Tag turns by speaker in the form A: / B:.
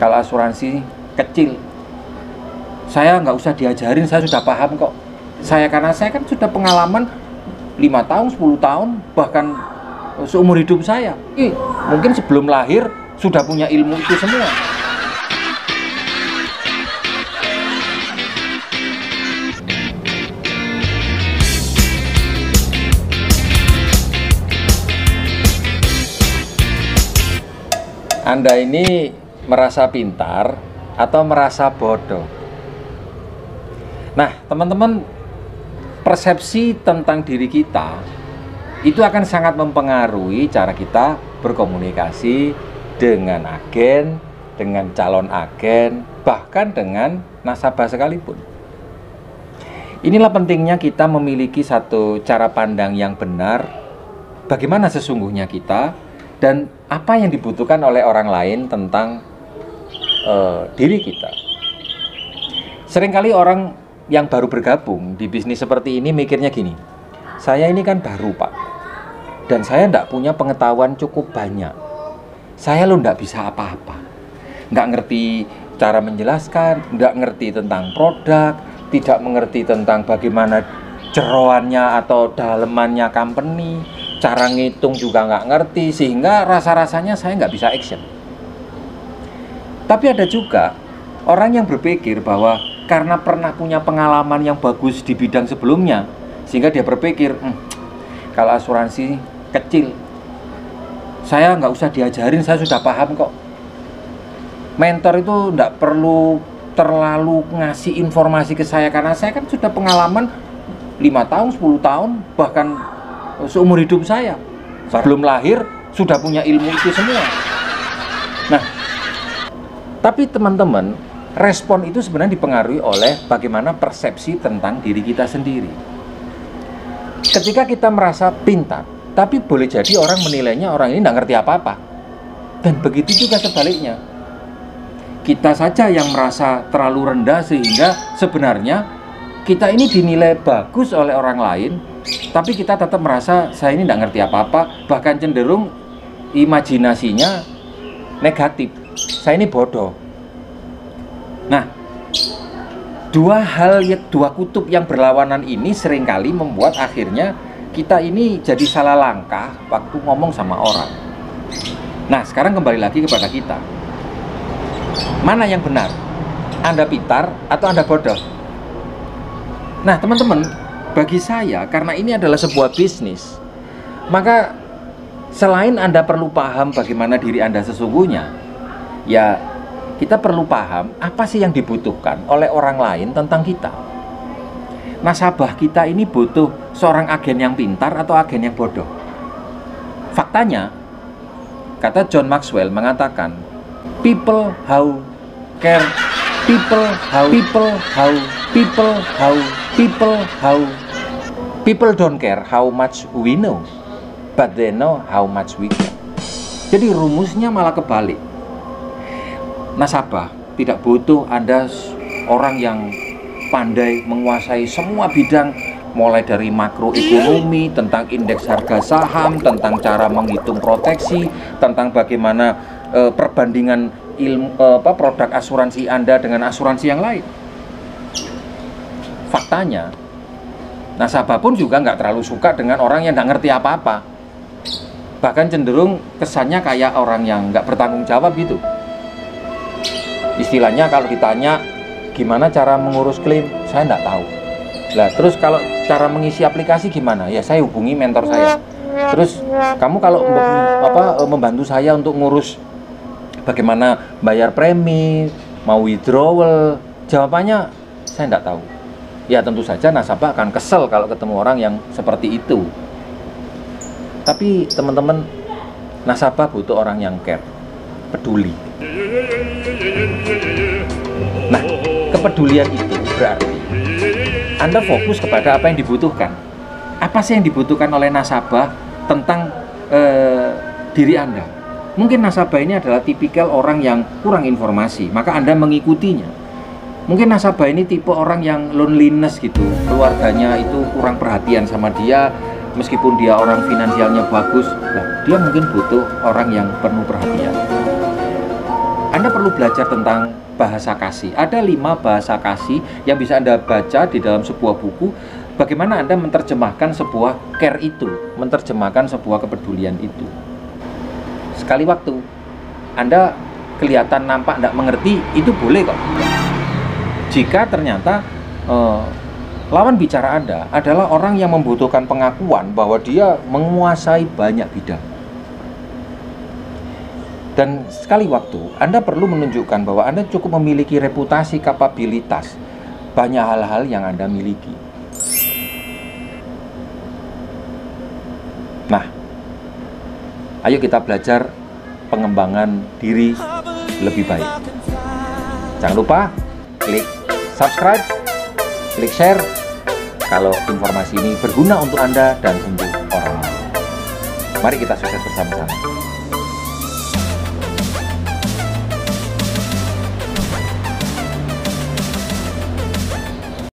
A: Kalau asuransi kecil, saya nggak usah diajarin, saya sudah paham kok. Karena saya kan sudah pengalaman 5 tahun, 10 tahun, bahkan seumur hidup saya. Mungkin sebelum lahir sudah punya ilmu itu semua. Anda ini merasa pintar atau merasa bodoh? Nah, teman-teman, persepsi tentang diri kita itu akan sangat mempengaruhi cara kita berkomunikasi dengan agen, dengan calon agen, bahkan dengan nasabah sekalipun. Inilah pentingnya kita memiliki satu cara pandang yang benar, bagaimana sesungguhnya kita, dan apa yang dibutuhkan oleh orang lain tentang diri kita. Seringkali orang yang baru bergabung di bisnis seperti ini mikirnya gini, saya ini kan baru Pak, dan saya tidak punya pengetahuan cukup banyak. Saya lo tidak bisa apa-apa, nggak ngerti cara menjelaskan, nggak ngerti tentang produk, tidak mengerti tentang bagaimana jeroannya atau dalemannya company, cara ngitung juga nggak ngerti, sehingga rasa-rasanya saya nggak bisa action. Tapi ada juga orang yang berpikir bahwa karena pernah punya pengalaman yang bagus di bidang sebelumnya, sehingga dia berpikir, kalau asuransi kecil, saya nggak usah diajarin, saya sudah paham kok. Mentor itu nggak perlu terlalu ngasih informasi ke saya, karena saya kan sudah pengalaman 5 tahun, 10 tahun, bahkan seumur hidup saya. Sebelum lahir sudah punya ilmu itu semua. Nah, tapi teman-teman, respon itu sebenarnya dipengaruhi oleh bagaimana persepsi tentang diri kita sendiri. Ketika kita merasa pintar, tapi boleh jadi orang menilainya orang ini nggak ngerti apa-apa. Dan begitu juga sebaliknya. Kita saja yang merasa terlalu rendah, sehingga sebenarnya kita ini dinilai bagus oleh orang lain, tapi kita tetap merasa saya ini nggak ngerti apa-apa, bahkan cenderung imajinasinya negatif, saya ini bodoh. Nah, dua kutub yang berlawanan ini seringkali membuat akhirnya kita ini jadi salah langkah waktu ngomong sama orang. Nah, sekarang kembali lagi kepada kita. Mana yang benar? Anda pintar atau Anda bodoh? Nah, teman-teman, bagi saya, karena ini adalah sebuah bisnis, maka selain Anda perlu paham bagaimana diri Anda sesungguhnya, ya kita perlu paham apa sih yang dibutuhkan oleh orang lain tentang kita. Nasabah kita ini butuh seorang agen yang pintar atau agen yang bodoh? Faktanya, kata John Maxwell mengatakan, people don't care how much we know, but they know how much we care. Jadi rumusnya malah kebalik. Nasabah tidak butuh Anda orang yang pandai menguasai semua bidang, mulai dari makroekonomi, tentang indeks harga saham, tentang cara menghitung proteksi, tentang bagaimana perbandingan produk asuransi Anda dengan asuransi yang lain. Faktanya, nasabah pun juga nggak terlalu suka dengan orang yang nggak ngerti apa-apa, bahkan cenderung kesannya kayak orang yang nggak bertanggung jawab gitu. Istilahnya kalau ditanya gimana cara mengurus klaim, saya nggak tahu. Lah, terus kalau cara mengisi aplikasi gimana? Ya saya hubungi mentor saya. Terus kamu kalau membantu saya untuk ngurus bagaimana bayar premi, mau withdrawal, jawabannya saya nggak tahu. Ya tentu saja nasabah akan kesel kalau ketemu orang yang seperti itu. Tapi teman-teman, nasabah butuh orang yang care, peduli. Nah, kepedulian itu berarti Anda fokus kepada apa yang dibutuhkan. Apa sih yang dibutuhkan oleh nasabah tentang diri Anda? Mungkin nasabah ini adalah tipikal orang yang kurang informasi, maka Anda mengikutinya. Mungkin nasabah ini tipe orang yang loneliness gitu, keluarganya itu kurang perhatian sama dia, meskipun dia orang finansialnya bagus. Nah, dia mungkin butuh orang yang penuh perhatian. Anda perlu belajar tentang bahasa kasih. Ada 5 bahasa kasih yang bisa Anda baca di dalam sebuah buku. Bagaimana Anda menerjemahkan sebuah care itu, menerjemahkan sebuah kepedulian itu. Sekali waktu Anda kelihatan nampak tidak mengerti, itu boleh kok. Jika ternyata lawan bicara Anda adalah orang yang membutuhkan pengakuan bahwa dia menguasai banyak bidang. Dan sekali waktu Anda perlu menunjukkan bahwa Anda cukup memiliki reputasi, kapabilitas, banyak hal-hal yang Anda miliki. Nah, ayo kita belajar pengembangan diri lebih baik. Jangan lupa klik subscribe, klik share kalau informasi ini berguna untuk Anda dan untuk orang lain. Mari kita sukses bersama-sama.